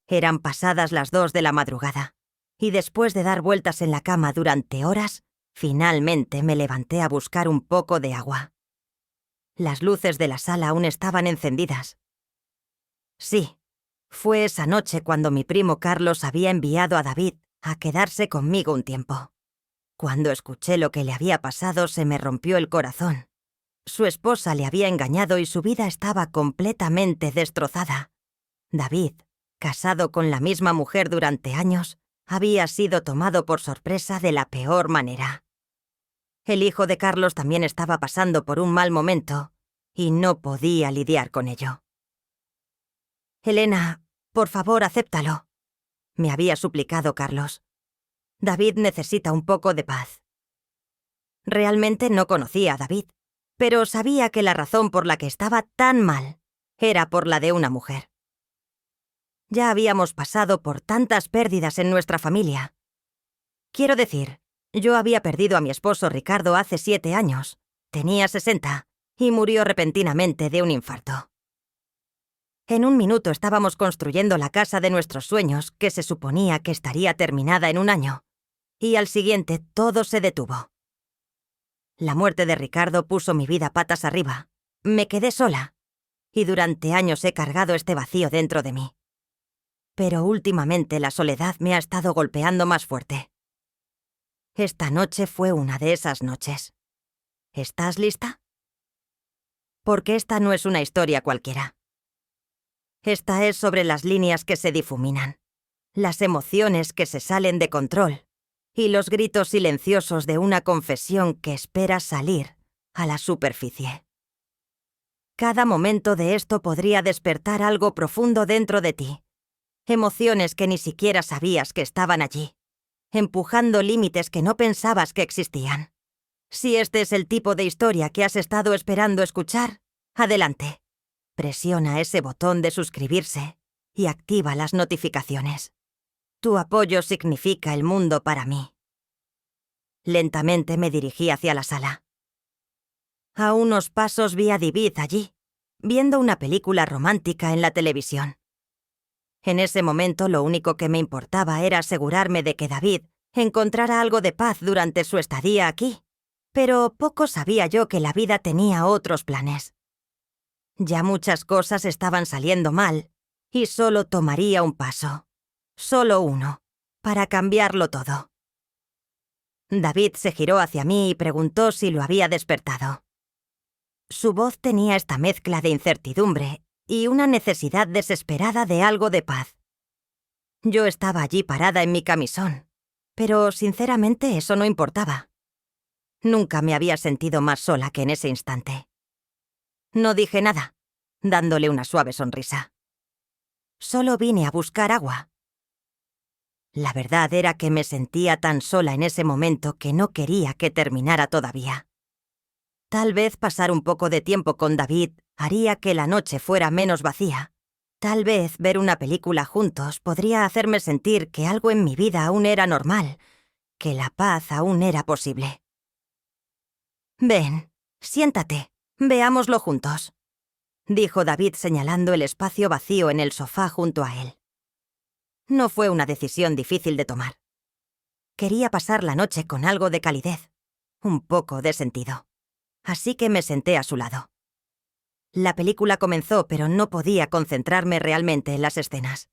Eran pasadas las 2 de la madrugada, y después de dar vueltas en la cama durante horas, finalmente me levanté a buscar un poco de agua. Las luces de la sala aún estaban encendidas. Sí, fue esa noche cuando mi primo Carlos había enviado a David a quedarse conmigo un tiempo. Cuando escuché lo que le había pasado, se me rompió el corazón. Su esposa le había engañado y su vida estaba completamente destrozada. David, casado con la misma mujer durante años, había sido tomado por sorpresa de la peor manera. El hijo de Carlos también estaba pasando por un mal momento y no podía lidiar con ello. «Elena, por favor, acéptalo», me había suplicado Carlos. «David necesita un poco de paz». Realmente no conocía a David, pero sabía que la razón por la que estaba tan mal era por la de una mujer. Ya habíamos pasado por tantas pérdidas en nuestra familia. Quiero decir, yo había perdido a mi esposo Ricardo hace 7 años. Tenía 60 y murió repentinamente de un infarto. En un minuto estábamos construyendo la casa de nuestros sueños, que se suponía que estaría terminada en un año, y al siguiente todo se detuvo. La muerte de Ricardo puso mi vida patas arriba. Me quedé sola, y durante años he cargado este vacío dentro de mí. Pero últimamente la soledad me ha estado golpeando más fuerte. Esta noche fue una de esas noches. ¿Estás lista? Porque esta no es una historia cualquiera. Esta es sobre las líneas que se difuminan, las emociones que se salen de control y los gritos silenciosos de una confesión que espera salir a la superficie. Cada momento de esto podría despertar algo profundo dentro de ti, emociones que ni siquiera sabías que estaban allí, empujando límites que no pensabas que existían. Si este es el tipo de historia que has estado esperando escuchar, adelante. Presiona ese botón de suscribirse y activa las notificaciones. Tu apoyo significa el mundo para mí. Lentamente me dirigí hacia la sala. A unos pasos vi a David allí, viendo una película romántica en la televisión. En ese momento lo único que me importaba era asegurarme de que David encontrara algo de paz durante su estadía aquí, pero poco sabía yo que la vida tenía otros planes. Ya muchas cosas estaban saliendo mal, y solo tomaría un paso, solo uno, para cambiarlo todo. David se giró hacia mí y preguntó si lo había despertado. Su voz tenía esta mezcla de incertidumbre y una necesidad desesperada de algo de paz. Yo estaba allí parada en mi camisón, pero sinceramente eso no importaba. Nunca me había sentido más sola que en ese instante. No dije nada, dándole una suave sonrisa. Solo vine a buscar agua. La verdad era que me sentía tan sola en ese momento que no quería que terminara todavía. Tal vez pasar un poco de tiempo con David haría que la noche fuera menos vacía. Tal vez ver una película juntos podría hacerme sentir que algo en mi vida aún era normal, que la paz aún era posible. «Ven, siéntate, veámoslo juntos», dijo David señalando el espacio vacío en el sofá junto a él. No fue una decisión difícil de tomar. Quería pasar la noche con algo de calidez, un poco de sentido. Así que me senté a su lado. La película comenzó, pero no podía concentrarme realmente en las escenas.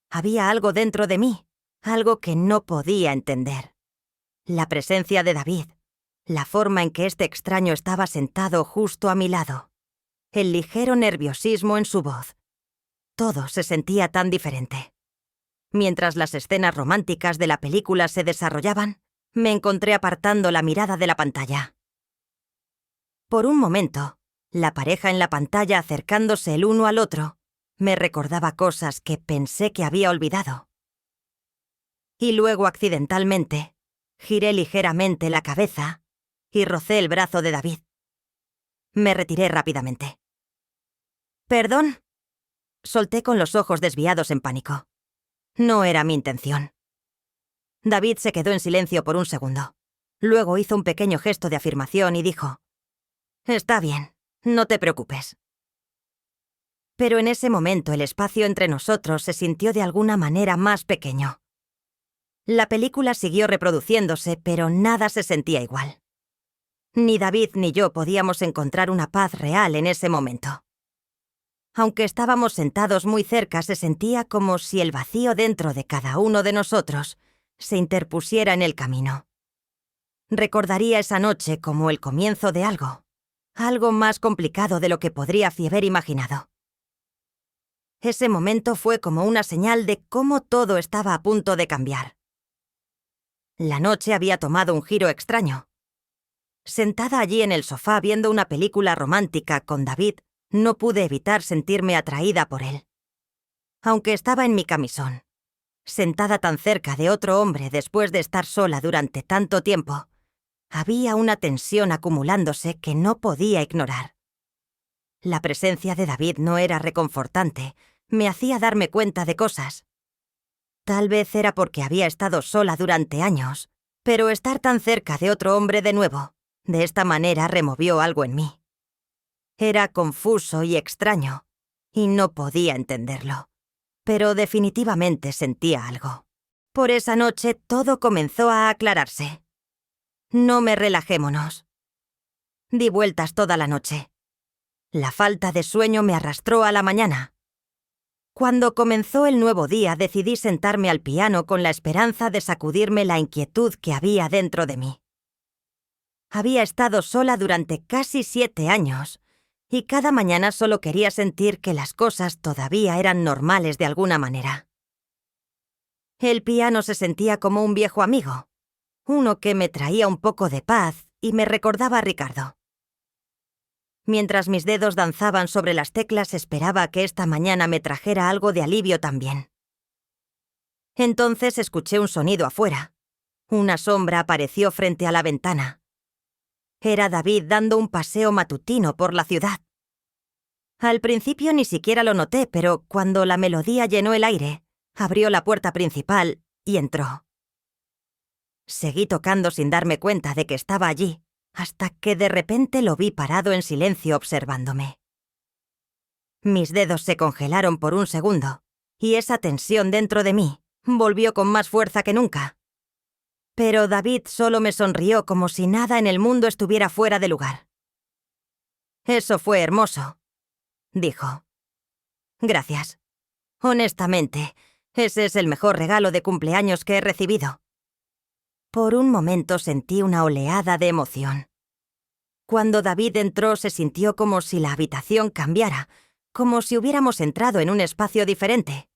Había algo dentro de mí, algo que no podía entender. La presencia de David, la forma en que este extraño estaba sentado justo a mi lado, el ligero nerviosismo en su voz. Todo se sentía tan diferente. Mientras las escenas románticas de la película se desarrollaban, me encontré apartando la mirada de la pantalla. Por un momento, la pareja en la pantalla acercándose el uno al otro me recordaba cosas que pensé que había olvidado. Y luego, accidentalmente, giré ligeramente la cabeza y rocé el brazo de David. Me retiré rápidamente. «¿Perdón?», solté con los ojos desviados en pánico. No era mi intención. David se quedó en silencio por un segundo. Luego hizo un pequeño gesto de afirmación y dijo: «Está bien, no te preocupes». pero en ese momento el espacio entre nosotros se sintió de alguna manera más pequeño. La película siguió reproduciéndose, pero nada se sentía igual. Ni David ni yo podíamos encontrar una paz real en ese momento. Aunque estábamos sentados muy cerca, se sentía como si el vacío dentro de cada uno de nosotros se interpusiera en el camino. Recordaría esa noche como el comienzo de algo más complicado de lo que podría haber imaginado. Ese momento fue como una señal de cómo todo estaba a punto de cambiar. La noche había tomado un giro extraño. Sentada allí en el sofá viendo una película romántica con David, no pude evitar sentirme atraída por él. Aunque estaba en mi camisón, sentada tan cerca de otro hombre después de estar sola durante tanto tiempo, había una tensión acumulándose que no podía ignorar. La presencia de David no era reconfortante, me hacía darme cuenta de cosas. Tal vez era porque había estado sola durante años, pero estar tan cerca de otro hombre de nuevo, de esta manera removió algo en mí. Era confuso y extraño, y no podía entenderlo, pero definitivamente sentía algo. Por esa noche todo comenzó a aclararse. No me relajémonos. Di vueltas toda la noche. La falta de sueño me arrastró a la mañana. Cuando comenzó el nuevo día, decidí sentarme al piano con la esperanza de sacudirme la inquietud que había dentro de mí. Había estado sola durante casi 7 años, y cada mañana solo quería sentir que las cosas todavía eran normales de alguna manera. El piano se sentía como un viejo amigo, uno que me traía un poco de paz y me recordaba a Ricardo. Mientras mis dedos danzaban sobre las teclas, esperaba que esta mañana me trajera algo de alivio también. Entonces escuché un sonido afuera. Una sombra apareció frente a la ventana. Era David dando un paseo matutino por la ciudad. Al principio ni siquiera lo noté, pero cuando la melodía llenó el aire, abrió la puerta principal y entró. Seguí tocando sin darme cuenta de que estaba allí, hasta que de repente lo vi parado en silencio observándome. Mis dedos se congelaron por un segundo, y esa tensión dentro de mí volvió con más fuerza que nunca. Pero David solo me sonrió como si nada en el mundo estuviera fuera de lugar. «Eso fue hermoso», dijo. «Gracias. Honestamente, ese es el mejor regalo de cumpleaños que he recibido». Por un momento sentí una oleada de emoción. Cuando David entró se sintió como si la habitación cambiara, como si hubiéramos entrado en un espacio diferente.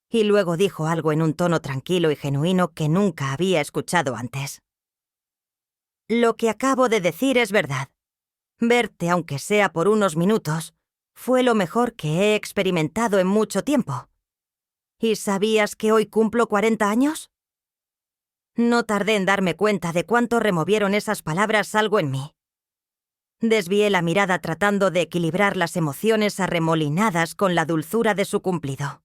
Y luego dijo algo en un tono tranquilo y genuino que nunca había escuchado antes. «Lo que acabo de decir es verdad. Verte, aunque sea por unos minutos, fue lo mejor que he experimentado en mucho tiempo. ¿Y sabías que hoy cumplo 40 años? No tardé en darme cuenta de cuánto removieron esas palabras algo en mí. Desvié la mirada tratando de equilibrar las emociones arremolinadas con la dulzura de su cumplido.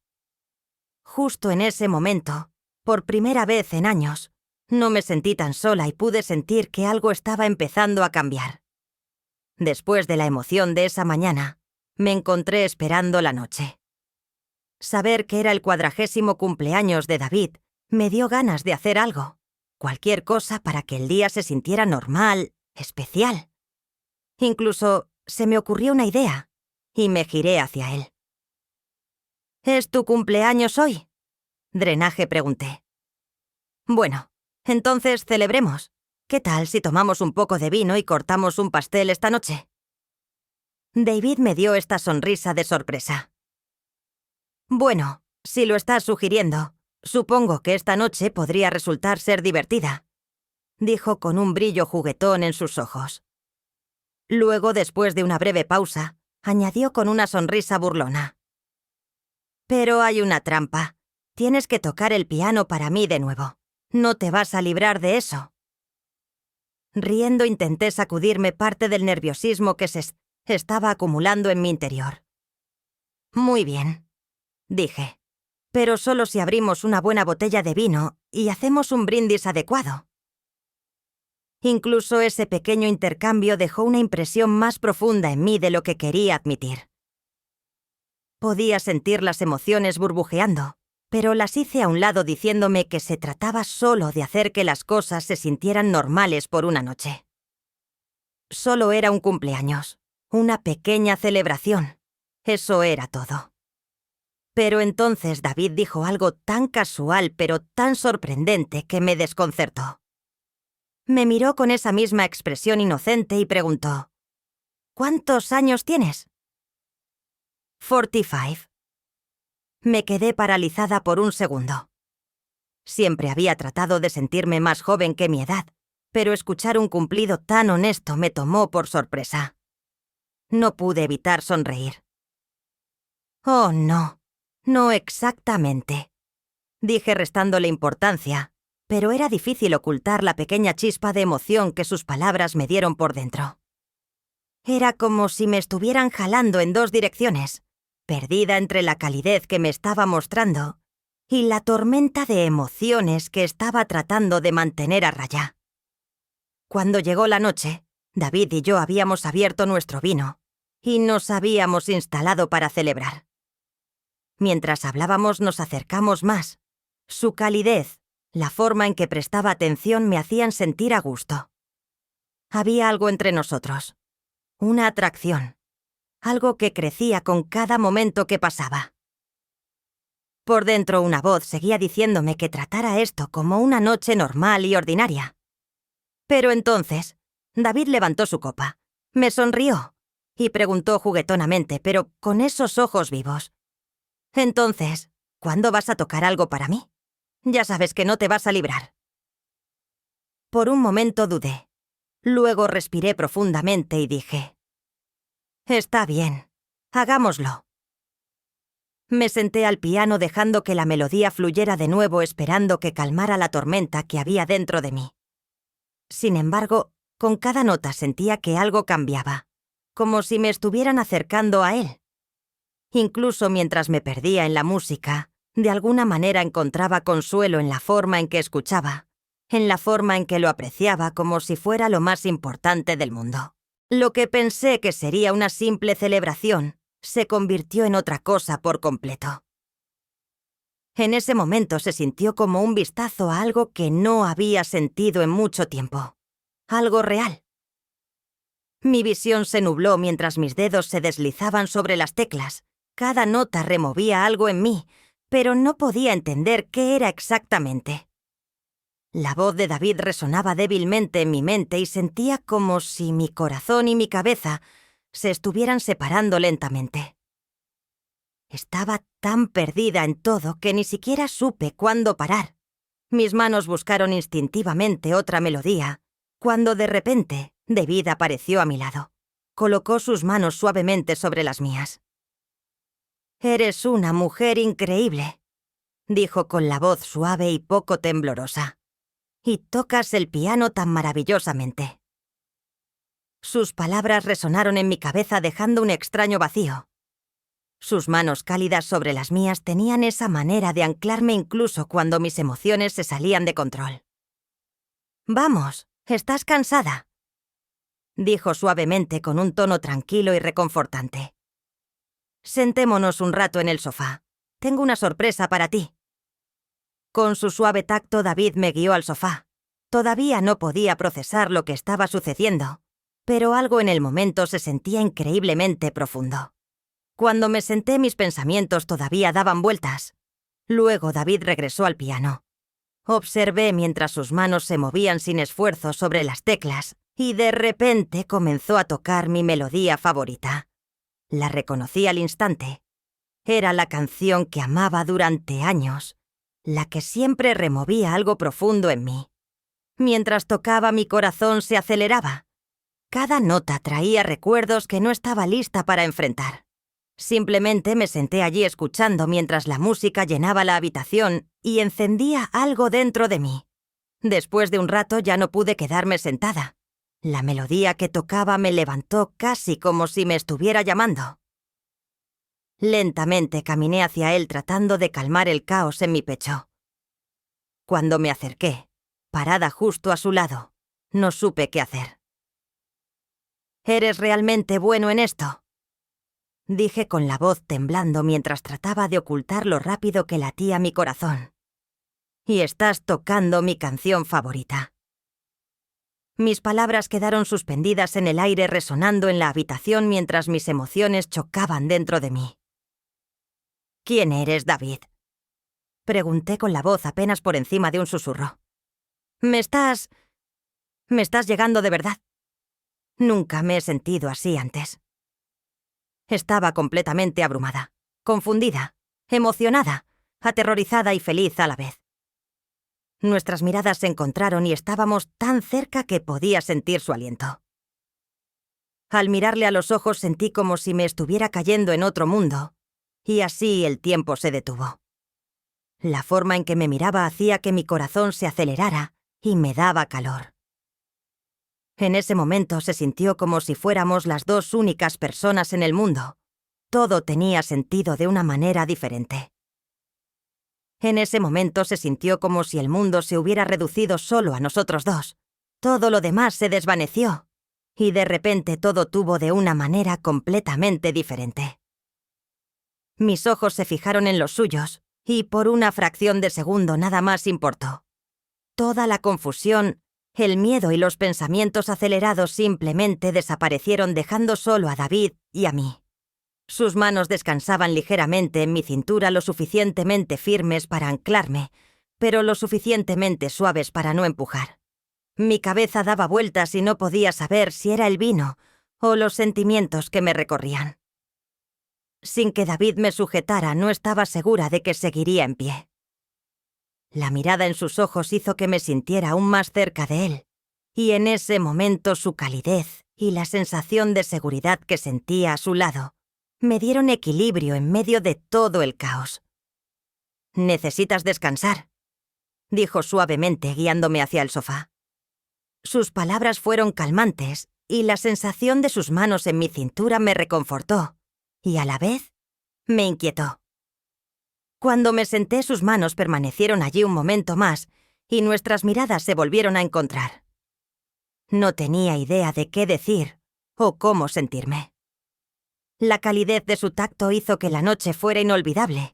Justo en ese momento, por primera vez en años, no me sentí tan sola y pude sentir que algo estaba empezando a cambiar. Después de la emoción de esa mañana, me encontré esperando la noche. Saber que era el 40º cumpleaños de David me dio ganas de hacer algo, cualquier cosa para que el día se sintiera normal, especial. Incluso se me ocurrió una idea, y me giré hacia él. «¿Es tu cumpleaños hoy?», Drenaje pregunté. «Bueno, entonces celebremos. ¿Qué tal si tomamos un poco de vino y cortamos un pastel esta noche?». David me dio esta sonrisa de sorpresa. «Bueno, si lo estás sugiriendo, supongo que esta noche podría resultar ser divertida», dijo con un brillo juguetón en sus ojos. Luego, después de una breve pausa, añadió con una sonrisa burlona. «Pero hay una trampa. Tienes que tocar el piano para mí de nuevo. No te vas a librar de eso». Riendo intenté sacudirme parte del nerviosismo que se estaba acumulando en mi interior. «Muy bien», dije, «pero solo si abrimos una buena botella de vino y hacemos un brindis adecuado». Incluso ese pequeño intercambio dejó una impresión más profunda en mí de lo que quería admitir. Podía sentir las emociones burbujeando, pero las hice a un lado diciéndome que se trataba solo de hacer que las cosas se sintieran normales por una noche. Solo era un cumpleaños, una pequeña celebración. Eso era todo. Pero entonces David dijo algo tan casual pero tan sorprendente que me desconcertó. Me miró con esa misma expresión inocente y preguntó: ¿Cuántos años tienes? 45. Me quedé paralizada por un segundo. Siempre había tratado de sentirme más joven que mi edad, pero escuchar un cumplido tan honesto me tomó por sorpresa. No pude evitar sonreír. «Oh, no, no exactamente», dije restándole importancia, pero era difícil ocultar la pequeña chispa de emoción que sus palabras me dieron por dentro. Era como si me estuvieran jalando en dos direcciones, perdida entre la calidez que me estaba mostrando y la tormenta de emociones que estaba tratando de mantener a raya. Cuando llegó la noche, David y yo habíamos abierto nuestro vino y nos habíamos instalado para celebrar. Mientras hablábamos nos acercamos más. Su calidez, la forma en que prestaba atención me hacían sentir a gusto. Había algo entre nosotros, una atracción, algo que crecía con cada momento que pasaba. Por dentro una voz seguía diciéndome que tratara esto como una noche normal y ordinaria. Pero entonces, David levantó su copa, me sonrió y preguntó juguetonamente, pero con esos ojos vivos: «Entonces, ¿cuándo vas a tocar algo para mí? Ya sabes que no te vas a librar». Por un momento dudé. Luego respiré profundamente y dije: «Está bien, hagámoslo». Me senté al piano dejando que la melodía fluyera de nuevo, esperando que calmara la tormenta que había dentro de mí. Sin embargo, con cada nota sentía que algo cambiaba, como si me estuvieran acercando a él. Incluso mientras me perdía en la música, de alguna manera encontraba consuelo en la forma en que escuchaba, en la forma en que lo apreciaba como si fuera lo más importante del mundo. Lo que pensé que sería una simple celebración se convirtió en otra cosa por completo. En ese momento se sintió como un vistazo a algo que no había sentido en mucho tiempo. Algo real. Mi visión se nubló mientras mis dedos se deslizaban sobre las teclas. Cada nota removía algo en mí, pero no podía entender qué era exactamente. La voz de David resonaba débilmente en mi mente y sentía como si mi corazón y mi cabeza se estuvieran separando lentamente. Estaba tan perdida en todo que ni siquiera supe cuándo parar. Mis manos buscaron instintivamente otra melodía, cuando de repente David apareció a mi lado. Colocó sus manos suavemente sobre las mías. «Eres una mujer increíble», dijo con la voz suave y poco temblorosa. «Y tocas el piano tan maravillosamente». Sus palabras resonaron en mi cabeza dejando un extraño vacío. Sus manos cálidas sobre las mías tenían esa manera de anclarme incluso cuando mis emociones se salían de control. «Vamos, estás cansada», dijo suavemente con un tono tranquilo y reconfortante. «Sentémonos un rato en el sofá. Tengo una sorpresa para ti». Con su suave tacto, David me guió al sofá. Todavía no podía procesar lo que estaba sucediendo, pero algo en el momento se sentía increíblemente profundo. Cuando me senté, mis pensamientos todavía daban vueltas. Luego David regresó al piano. Observé mientras sus manos se movían sin esfuerzo sobre las teclas y de repente comenzó a tocar mi melodía favorita. La reconocí al instante. Era la canción que amaba durante años, la que siempre removía algo profundo en mí. Mientras tocaba, mi corazón se aceleraba. Cada nota traía recuerdos que no estaba lista para enfrentar. Simplemente me senté allí escuchando mientras la música llenaba la habitación y encendía algo dentro de mí. Después de un rato ya no pude quedarme sentada. La melodía que tocaba me levantó casi como si me estuviera llamando. Lentamente caminé hacia él tratando de calmar el caos en mi pecho. Cuando me acerqué, parada justo a su lado, no supe qué hacer. «¿Eres realmente bueno en esto?», dije con la voz temblando mientras trataba de ocultar lo rápido que latía mi corazón. Y estás tocando mi canción favorita. Mis palabras quedaron suspendidas en el aire resonando en la habitación mientras mis emociones chocaban dentro de mí. ¿Quién eres, David? Pregunté con la voz apenas por encima de un susurro. Me estás llegando de verdad. Nunca me he sentido así antes. Estaba completamente abrumada, confundida, emocionada, aterrorizada y feliz a la vez. Nuestras miradas se encontraron y estábamos tan cerca que podía sentir su aliento. Al mirarle a los ojos sentí como si me estuviera cayendo en otro mundo, y así el tiempo se detuvo. La forma en que me miraba hacía que mi corazón se acelerara y me daba calor. En ese momento se sintió como si fuéramos las dos únicas personas en el mundo. Todo tenía sentido de una manera diferente. En ese momento se sintió como si el mundo se hubiera reducido solo a nosotros dos. Todo lo demás se desvaneció, y de repente todo tuvo de una manera completamente diferente. Mis ojos se fijaron en los suyos, y por una fracción de segundo nada más importó. Toda la confusión, el miedo y los pensamientos acelerados simplemente desaparecieron dejando solo a David y a mí. Sus manos descansaban ligeramente en mi cintura lo suficientemente firmes para anclarme, pero lo suficientemente suaves para no empujar. Mi cabeza daba vueltas y no podía saber si era el vino o los sentimientos que me recorrían. Sin que David me sujetara, no estaba segura de que seguiría en pie. La mirada en sus ojos hizo que me sintiera aún más cerca de él, y en ese momento su calidez y la sensación de seguridad que sentía a su lado me dieron equilibrio en medio de todo el caos. «Necesitas descansar», dijo suavemente guiándome hacia el sofá. Sus palabras fueron calmantes y la sensación de sus manos en mi cintura me reconfortó y a la vez me inquietó. Cuando me senté, sus manos permanecieron allí un momento más y nuestras miradas se volvieron a encontrar. No tenía idea de qué decir o cómo sentirme. La calidez de su tacto hizo que la noche fuera inolvidable,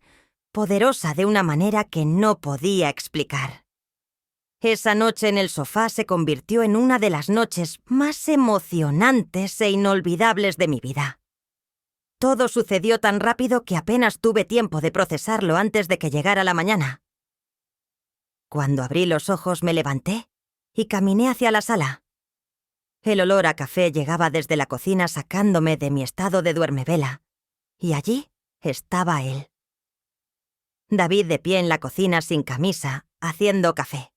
poderosa de una manera que no podía explicar. Esa noche en el sofá se convirtió en una de las noches más emocionantes e inolvidables de mi vida. Todo sucedió tan rápido que apenas tuve tiempo de procesarlo antes de que llegara la mañana. Cuando abrí los ojos me levanté y caminé hacia la sala. El olor a café llegaba desde la cocina sacándome de mi estado de duermevela, y allí estaba él. David de pie en la cocina sin camisa, haciendo café.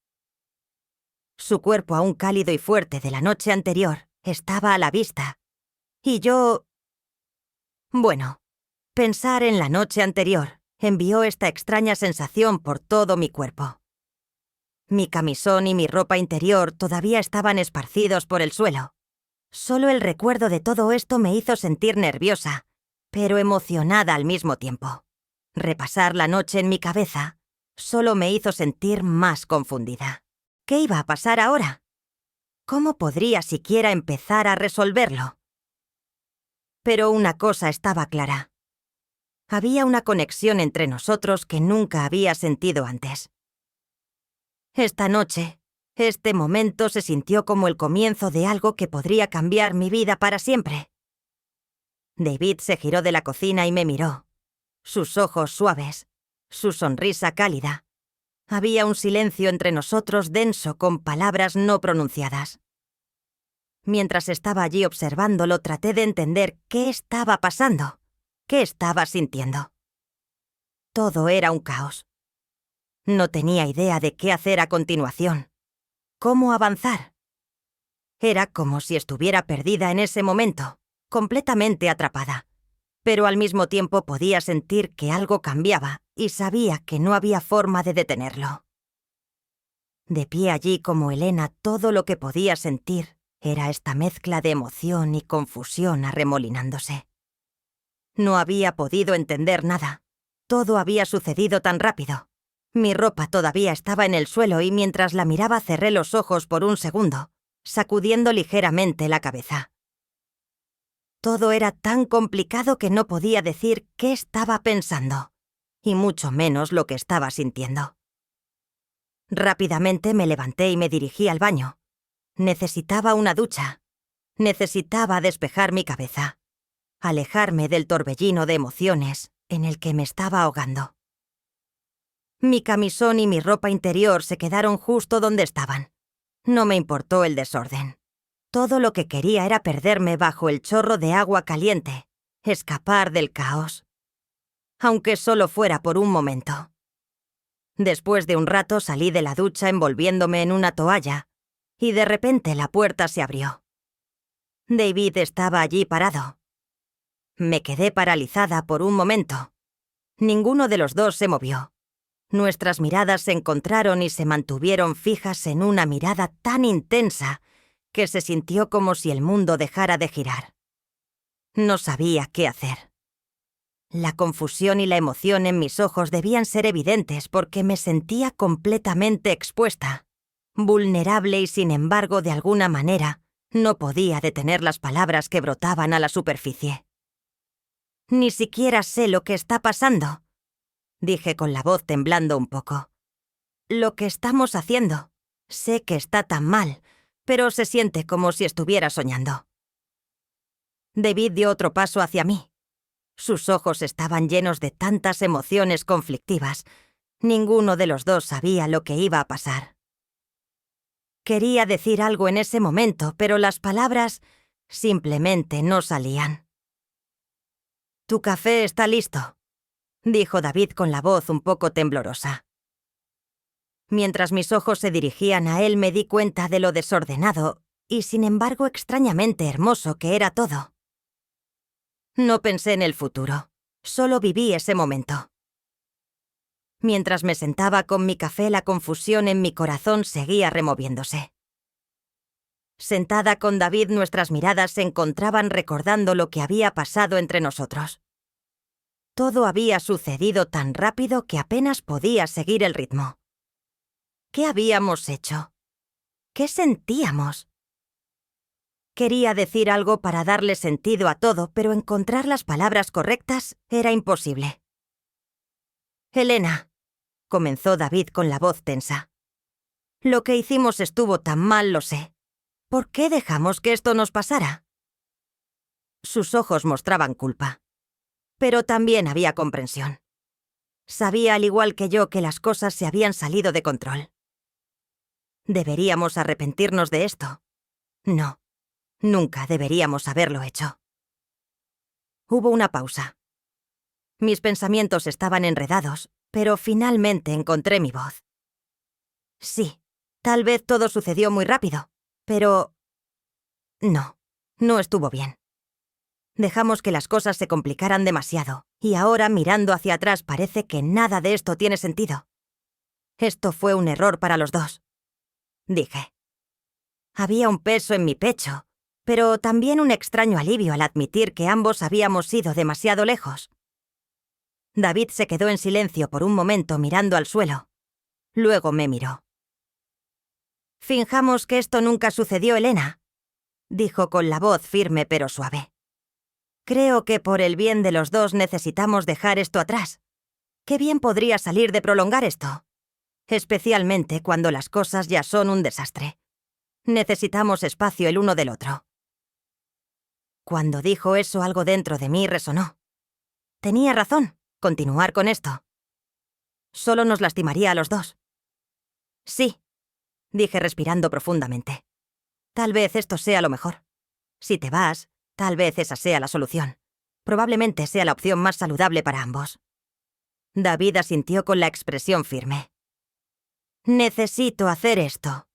Su cuerpo aún cálido y fuerte de la noche anterior estaba a la vista, y yo... Bueno, pensar en la noche anterior envió esta extraña sensación por todo mi cuerpo. Mi camisón y mi ropa interior todavía estaban esparcidos por el suelo. Solo el recuerdo de todo esto me hizo sentir nerviosa, pero emocionada al mismo tiempo. Repasar la noche en mi cabeza solo me hizo sentir más confundida. ¿Qué iba a pasar ahora? ¿Cómo podría siquiera empezar a resolverlo? Pero una cosa estaba clara. Había una conexión entre nosotros que nunca había sentido antes. Esta noche, este momento se sintió como el comienzo de algo que podría cambiar mi vida para siempre. David se giró de la cocina y me miró. Sus ojos suaves, su sonrisa cálida. Había un silencio entre nosotros denso con palabras no pronunciadas. Mientras estaba allí observándolo, traté de entender qué estaba pasando, qué estaba sintiendo. Todo era un caos. No tenía idea de qué hacer a continuación. ¿Cómo avanzar? Era como si estuviera perdida en ese momento, completamente atrapada. Pero al mismo tiempo podía sentir que algo cambiaba y sabía que no había forma de detenerlo. De pie allí como Helena, todo lo que podía sentir era esta mezcla de emoción y confusión arremolinándose. No había podido entender nada. Todo había sucedido tan rápido. Mi ropa todavía estaba en el suelo y mientras la miraba cerré los ojos por un segundo, sacudiendo ligeramente la cabeza. Todo era tan complicado que no podía decir qué estaba pensando, y mucho menos lo que estaba sintiendo. Rápidamente me levanté y me dirigí al baño. Necesitaba una ducha. Necesitaba despejar mi cabeza, alejarme del torbellino de emociones en el que me estaba ahogando. Mi camisón y mi ropa interior se quedaron justo donde estaban. No me importó el desorden. Todo lo que quería era perderme bajo el chorro de agua caliente, escapar del caos. Aunque solo fuera por un momento. Después de un rato salí de la ducha envolviéndome en una toalla, y de repente la puerta se abrió. David estaba allí parado. Me quedé paralizada por un momento. Ninguno de los dos se movió. Nuestras miradas se encontraron y se mantuvieron fijas en una mirada tan intensa que se sintió como si el mundo dejara de girar. No sabía qué hacer. La confusión y la emoción en mis ojos debían ser evidentes porque me sentía completamente expuesta, vulnerable y sin embargo, de alguna manera, no podía detener las palabras que brotaban a la superficie. «Ni siquiera sé lo que está pasando», dije con la voz temblando un poco. «Lo que estamos haciendo. Sé que está tan mal, pero se siente como si estuviera soñando». David dio otro paso hacia mí. Sus ojos estaban llenos de tantas emociones conflictivas. Ninguno de los dos sabía lo que iba a pasar. Quería decir algo en ese momento, pero las palabras simplemente no salían. «Tu café está listo», dijo David con la voz un poco temblorosa. Mientras mis ojos se dirigían a él me di cuenta de lo desordenado y sin embargo extrañamente hermoso que era todo. No pensé en el futuro, solo viví ese momento. Mientras me sentaba con mi café, la confusión en mi corazón seguía removiéndose. Sentada con David, nuestras miradas se encontraban recordando lo que había pasado entre nosotros. Todo había sucedido tan rápido que apenas podía seguir el ritmo. ¿Qué habíamos hecho? ¿Qué sentíamos? Quería decir algo para darle sentido a todo, pero encontrar las palabras correctas era imposible. «Elena», comenzó David con la voz tensa. «Lo que hicimos estuvo tan mal, lo sé. ¿Por qué dejamos que esto nos pasara?» Sus ojos mostraban culpa. Pero también había comprensión. Sabía al igual que yo que las cosas se habían salido de control. ¿Deberíamos arrepentirnos de esto? No, nunca deberíamos haberlo hecho. Hubo una pausa. Mis pensamientos estaban enredados, pero finalmente encontré mi voz. Sí, tal vez todo sucedió muy rápido, pero... no estuvo bien. Dejamos que las cosas se complicaran demasiado, y ahora, mirando hacia atrás, parece que nada de esto tiene sentido. Esto fue un error para los dos, dije. Había un peso en mi pecho, pero también un extraño alivio al admitir que ambos habíamos ido demasiado lejos. David se quedó en silencio por un momento mirando al suelo. Luego me miró. «Finjamos que esto nunca sucedió, Elena», dijo con la voz firme pero suave. «Creo que por el bien de los dos necesitamos dejar esto atrás. ¿Qué bien podría salir de prolongar esto? Especialmente cuando las cosas ya son un desastre. Necesitamos espacio el uno del otro». Cuando dijo eso, algo dentro de mí resonó. Tenía razón, continuar con esto. Solo nos lastimaría a los dos. «Sí», dije respirando profundamente. «Tal vez esto sea lo mejor. Si te vas, tal vez esa sea la solución. Probablemente sea la opción más saludable para ambos». David asintió con la expresión firme. «Necesito hacer esto»,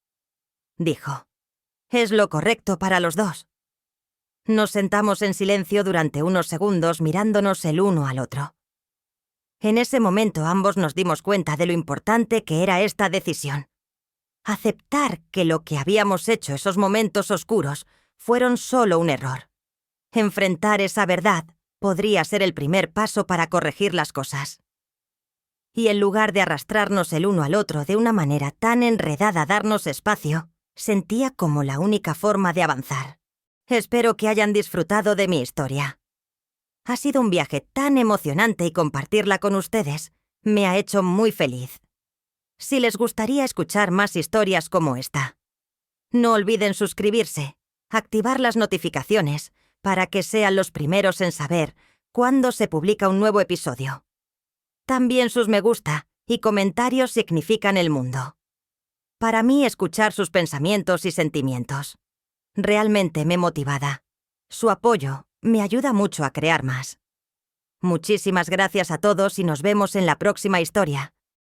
dijo. «Es lo correcto para los dos». Nos sentamos en silencio durante unos segundos mirándonos el uno al otro. En ese momento ambos nos dimos cuenta de lo importante que era esta decisión. Aceptar que lo que habíamos hecho esos momentos oscuros fueron solo un error. Enfrentar esa verdad podría ser el primer paso para corregir las cosas. Y en lugar de arrastrarnos el uno al otro de una manera tan enredada, darnos espacio, sentía como la única forma de avanzar. Espero que hayan disfrutado de mi historia. Ha sido un viaje tan emocionante y compartirla con ustedes me ha hecho muy feliz. Si les gustaría escuchar más historias como esta, no olviden suscribirse, activar las notificaciones para que sean los primeros en saber cuándo se publica un nuevo episodio. También sus me gusta y comentarios significan el mundo. Para mí, escuchar sus pensamientos y sentimientos realmente me motivada. Su apoyo me ayuda mucho a crear más. Muchísimas gracias a todos y nos vemos en la próxima historia.